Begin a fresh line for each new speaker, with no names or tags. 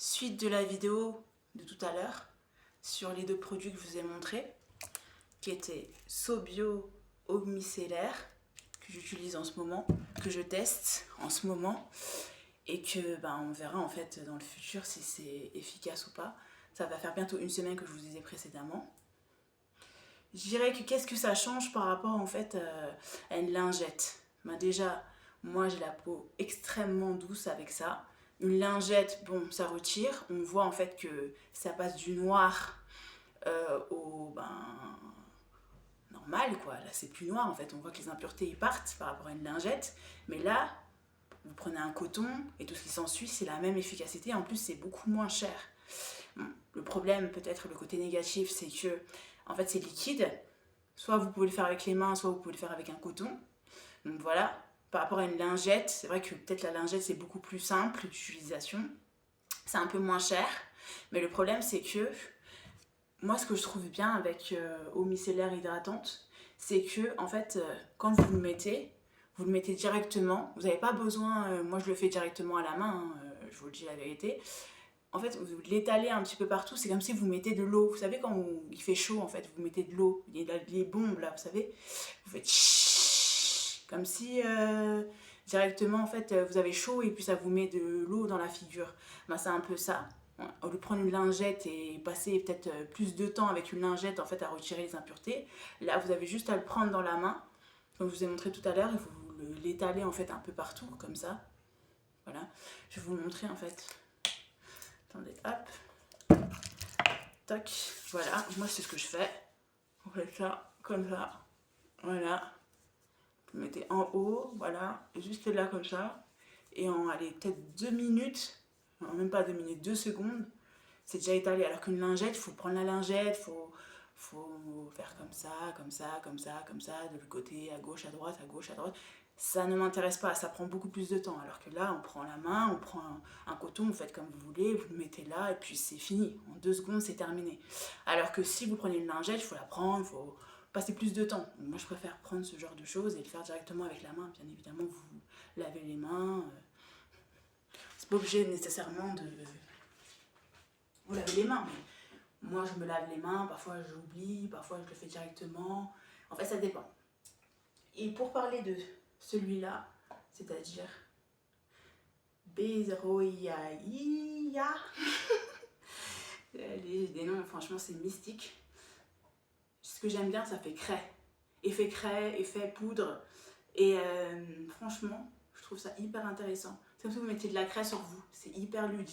Suite de la vidéo de tout à l'heure sur les deux produits que je vous ai montrés, qui étaient Sobio Eau Micellaire, que j'utilise en ce moment, que je teste en ce moment, et que on verra en fait dans le futur si c'est efficace ou pas. Ça va faire bientôt une semaine que je vous disais précédemment. Je dirais que qu'est-ce que ça change par rapport en fait à une lingette. Déjà, moi j'ai la peau extrêmement douce avec ça. Une lingette, bon, ça retire. On voit en fait que ça passe du noir au normal, quoi. Là, c'est plus noir en fait. On voit que les impuretés y partent par rapport à une lingette. Mais là, vous prenez un coton et tout ce qui s'ensuit, c'est la même efficacité. En plus, c'est beaucoup moins cher. Bon, le problème, peut-être le côté négatif, c'est que en fait, c'est liquide. Soit vous pouvez le faire avec les mains, soit vous pouvez le faire avec un coton. Donc voilà. Par rapport à une lingette, c'est vrai que peut-être la lingette c'est beaucoup plus simple d'utilisation, c'est un peu moins cher, mais le problème c'est que moi ce que je trouve bien avec eau micellaire hydratante, c'est que en fait quand vous le mettez directement, vous n'avez pas besoin, moi je le fais directement à la main, je vous le dis la vérité. En fait, vous l'étalez un petit peu partout, c'est comme si vous mettez de l'eau. Vous savez quand il fait chaud en fait, vous mettez de l'eau, il y a les bombes là, vous savez, vous faites comme si directement en fait vous avez chaud et puis ça vous met de l'eau dans la figure. C'est un peu ça. Au lieu de prendre une lingette et passer peut-être plus de temps avec une lingette en fait à retirer les impuretés, là vous avez juste à le prendre dans la main, comme je vous ai montré tout à l'heure, et vous l'étalez en fait un peu partout comme ça. Voilà, je vais vous montrer en fait. Attendez, hop, tac, voilà, moi c'est ce que je fais. Vous faites ça, comme ça, voilà. Vous mettez en haut, voilà, juste là comme ça, et en, allez, peut-être 2 minutes, non, même pas 2 minutes, 2 secondes, c'est déjà étalé. Alors qu'une lingette, il faut prendre la lingette, faut faire comme ça, comme ça, comme ça, comme ça, de l'autre côté, à gauche, à droite, à gauche, à droite. Ça ne m'intéresse pas, ça prend beaucoup plus de temps. Alors que là, on prend la main, on prend un coton, vous faites comme vous voulez, vous le mettez là, et puis c'est fini. En 2 secondes, c'est terminé. Alors que si vous prenez une lingette, il faut la prendre, il faut passer plus de temps. Moi, je préfère prendre ce genre de choses et le faire directement avec la main. Bien évidemment, vous lavez les mains. C'est pas obligé nécessairement de vous laver les mains. Mais moi, je me lave les mains. Parfois, j'oublie. Parfois, je le fais directement. En fait, ça dépend. Et pour parler de celui-là, c'est-à-dire Bezoia. Les noms, franchement, c'est mystique. Ce que j'aime bien, ça fait craie. Effet poudre. Et franchement, je trouve ça hyper intéressant. C'est comme si vous mettez de la craie sur vous. C'est hyper ludique.